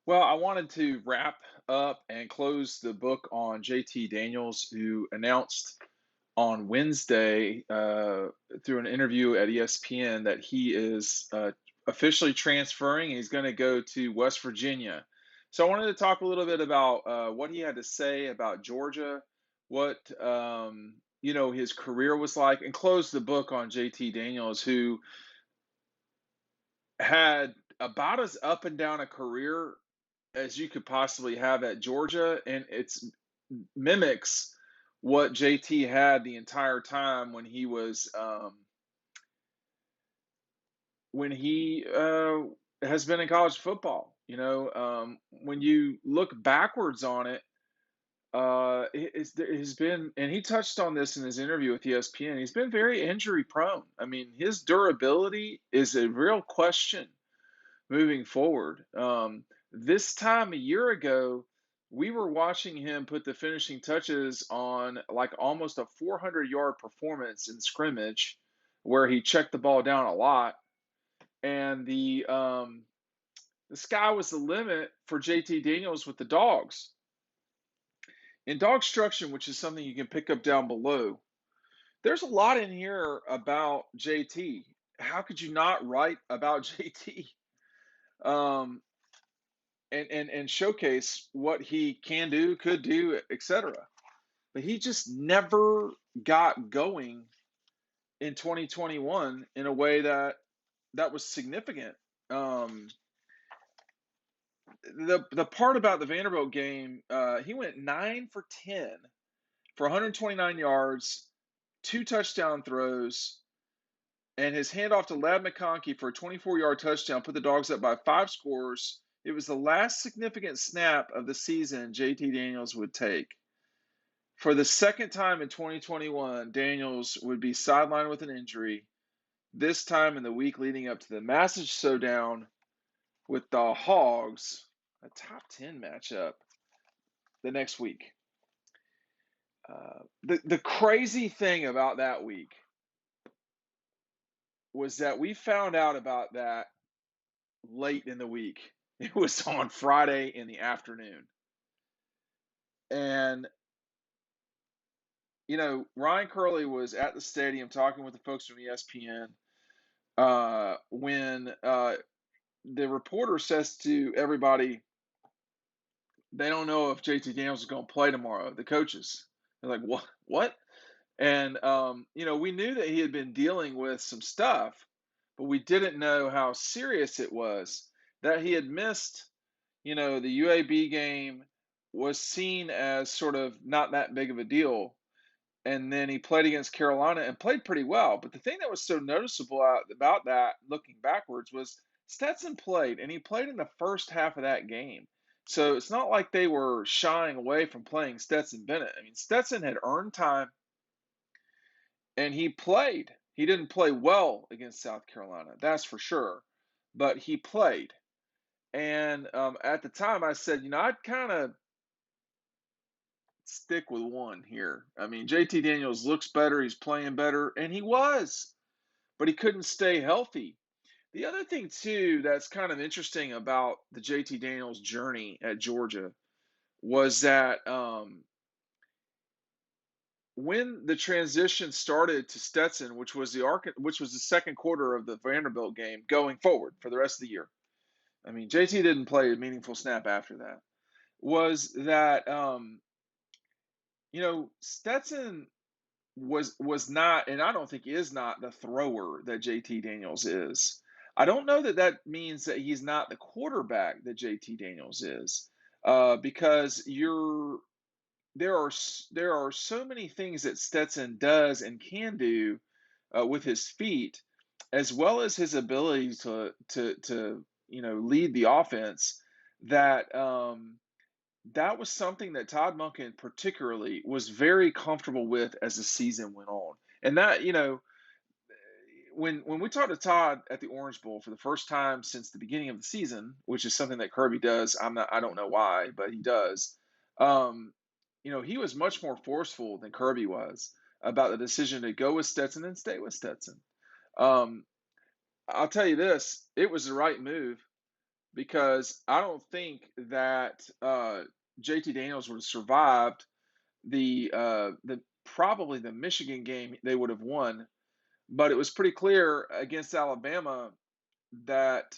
Well, I wanted to wrap up and close the book on JT Daniels, who announced on Wednesday through an interview at ESPN that he is officially transferring. He's going to go to West Virginia. So I wanted to talk a little bit about what he had to say about Georgia, what his career was like, and close the book on JT Daniels, who had about as up and down a career as you could possibly have at Georgia, and it's mimics what JT had the entire time when he has been in college football. When you look backwards on it, it has been, and he touched on this in his interview with ESPN. He's been very injury prone. I mean, his durability is a real question moving forward. This time a year ago, we were watching him put the finishing touches on like almost a 400-yard performance in scrimmage, where he checked the ball down a lot, and the sky was the limit for JT Daniels with the dogs. In DAWGSTRUCTION, which is something you can pick up down below, there's a lot in here about JT. How could you not write about JT? Um, and showcase what he can do, could do, etc. But he just never got going in 2021 in a way that was significant. Um, the part about the Vanderbilt game, he went 9 for 10 for 129 yards, 2 touchdown throws, and his handoff to Lad McConkey for a 24-yard touchdown put the Dogs up by 5 scores. It was the last significant snap of the season JT Daniels would take. For the second time in 2021, Daniels would be sidelined with an injury, this time in the week leading up to the massive showdown with the Hogs, a top 10 matchup the next week. The crazy thing about that week was that we found out about that late in the week. It was on Friday in the afternoon. And, Ryan Curley was at the stadium talking with the folks from ESPN when the reporter says to everybody, they don't know if JT Daniels is going to play tomorrow, the coaches. They're like, what? What? And, we knew that he had been dealing with some stuff, but we didn't know how serious it was. That he had missed, the UAB game was seen as sort of not that big of a deal. And then he played against Carolina and played pretty well. But the thing that was so noticeable about that, looking backwards, was Stetson played, and he played in the first half of that game. So it's not like they were shying away from playing Stetson Bennett. I mean, Stetson had earned time, and he played. He didn't play well against South Carolina, that's for sure, but he played. And at the time, I said, I'd kind of stick with one here. I mean, JT Daniels looks better, he's playing better, and he was, but he couldn't stay healthy. The other thing, too, that's kind of interesting about the JT Daniels journey at Georgia was that when the transition started to Stetson, which was the second quarter of the Vanderbilt game going forward for the rest of the year. I mean, JT didn't play a meaningful snap after that. Was that Stetson was not, and I don't think is not, the thrower that JT Daniels is. I don't know that that means that he's not the quarterback that JT Daniels is, because there are so many things that Stetson does and can do with his feet, as well as his ability to lead the offense. That was something that Todd Monken particularly was very comfortable with as the season went on. And that, when we talked to Todd at the Orange Bowl for the first time since the beginning of the season, which is something that Kirby does, I don't know why, but he does. He was much more forceful than Kirby was about the decision to go with Stetson and stay with Stetson. Um, I'll tell you this, it was the right move. because I don't think that JT Daniels would have survived the probably the Michigan game they would have won, but it was pretty clear against Alabama that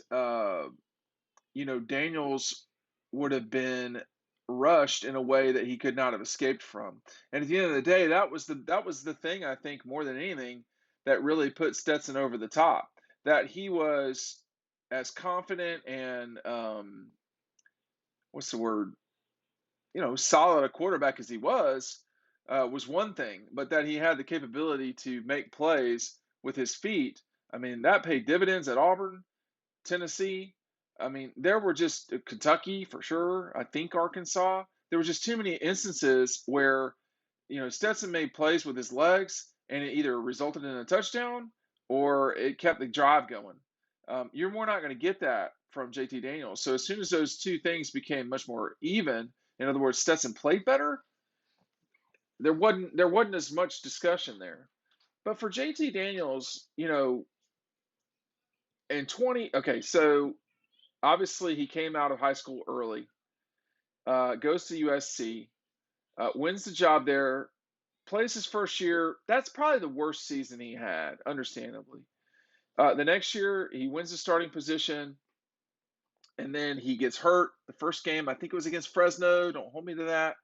Daniels would have been rushed in a way that he could not have escaped from. And at the end of the day, that was the thing I think more than anything that really put Stetson over the top. That he was as confident and what's the word? Solid a quarterback as he was one thing, but that he had the capability to make plays with his feet. I mean, that paid dividends at Auburn, Tennessee. I mean, there were just Kentucky for sure. I think Arkansas. There were just too many instances where, Stetson made plays with his legs and it either resulted in a touchdown or it kept the drive going. You're more not going to get that from JT Daniels. So as soon as those two things became much more even, in other words, Stetson played better, there wasn't as much discussion there. But for JT Daniels, in 20, okay, so obviously he came out of high school early, goes to USC, wins the job there, plays his first year. That's probably the worst season he had, understandably. The next year, he wins the starting position, and then he gets hurt. The first game, I think it was against Fresno. Don't hold me to that.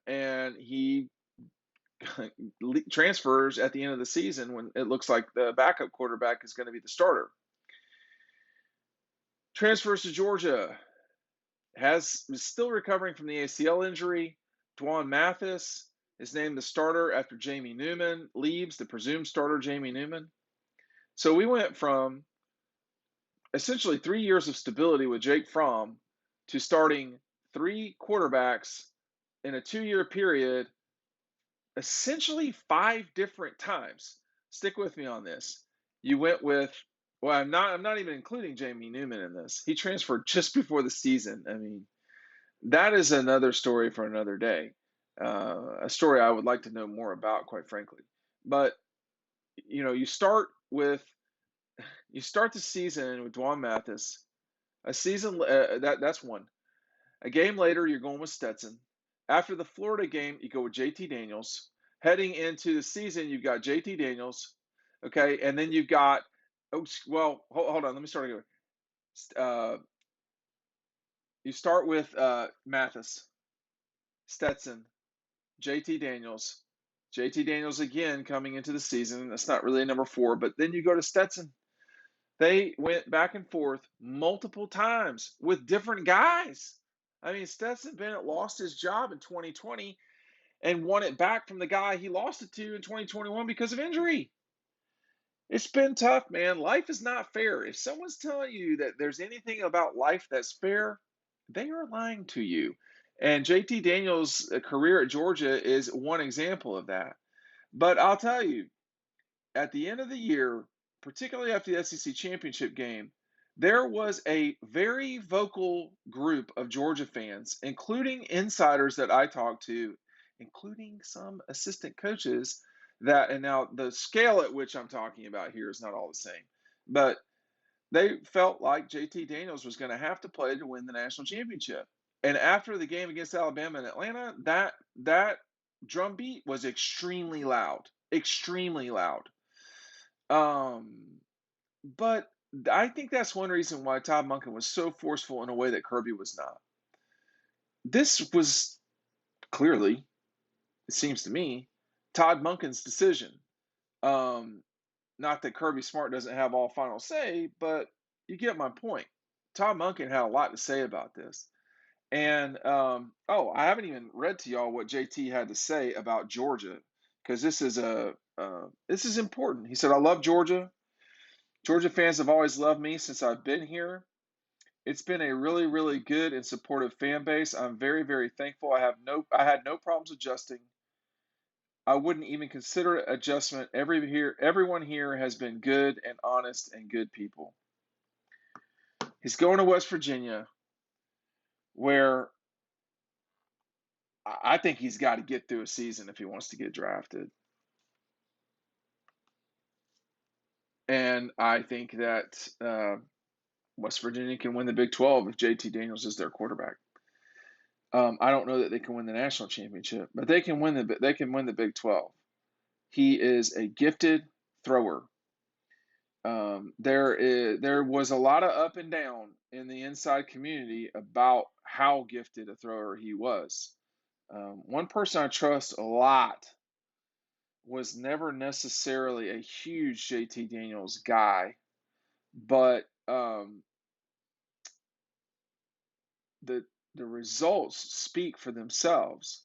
And he transfers at the end of the season when it looks like the backup quarterback is going to be the starter. Transfers to Georgia, is still recovering from the ACL injury. Dwan Mathis is named the starter after Jamie Newman leaves, the presumed starter Jamie Newman. So we went from essentially 3 years of stability with Jake Fromm to starting 3 quarterbacks in a 2-year period, essentially 5 different times. Stick with me on this. You went with, well, I'm not even including Jamie Newman in this. He transferred just before the season. I mean, that is another story for another day. A story I would like to know more about, quite frankly. But you start the season with Dwan Mathis. A season that's one. A game later, you're going with Stetson. After the Florida game, you go with JT Daniels. Heading into the season, you've got JT Daniels. Okay, and then you've got. Oh, well, hold on. Let me start again. Uh, you start with Mathis, Stetson, JT Daniels. JT Daniels again coming into the season. That's not really a number 4, but then you go to Stetson. They went back and forth multiple times with different guys. I mean, Stetson Bennett lost his job in 2020 and won it back from the guy he lost it to in 2021 because of injury. It's been tough, man. Life is not fair. If someone's telling you that there's anything about life that's fair, they are lying to you. And JT Daniels' career at Georgia is one example of that. But I'll tell you, at the end of the year, particularly after the SEC championship game, there was a very vocal group of Georgia fans, including insiders that I talked to, including some assistant coaches and now the scale at which I'm talking about here is not all the same, but they felt like JT Daniels was going to have to play to win the national championship. And after the game against Alabama and Atlanta, that drumbeat was extremely loud, extremely loud. But I think that's one reason why Todd Monken was so forceful in a way that Kirby was not. This was clearly, it seems to me, Todd Monken's decision. Not that Kirby Smart doesn't have all final say, but you get my point. Todd Monken had a lot to say about this. And I haven't even read to y'all what JT had to say about Georgia, because this is important. He said, "I love Georgia. Georgia fans have always loved me since I've been here. It's been a really, really good and supportive fan base. I'm very, very thankful. I had no problems adjusting. I wouldn't even consider it adjustment. Everyone here has been good and honest and good people." He's going to West Virginia, where I think he's got to get through a season if he wants to get drafted. And I think that West Virginia can win the Big 12 if JT Daniels is their quarterback. I don't know that they can win the national championship, but they can win the Big 12. He is a gifted thrower. There was a lot of up and down in the inside community about how gifted a thrower he was. One person I trust a lot was never necessarily a huge JT Daniels guy, but the results speak for themselves.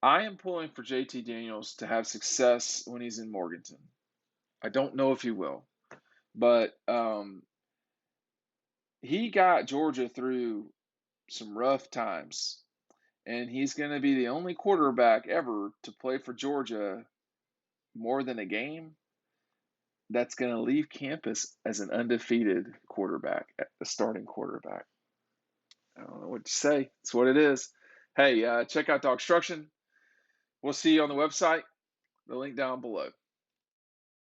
I am pulling for JT Daniels to have success when he's in Morganton. I don't know if he will, but he got Georgia through some rough times, and he's going to be the only quarterback ever to play for Georgia more than a game that's going to leave campus as an undefeated quarterback, a starting quarterback. I don't know what to say. It's what it is. Hey, check out DAWGSTRUCTION. We'll see you on the website. The link down below.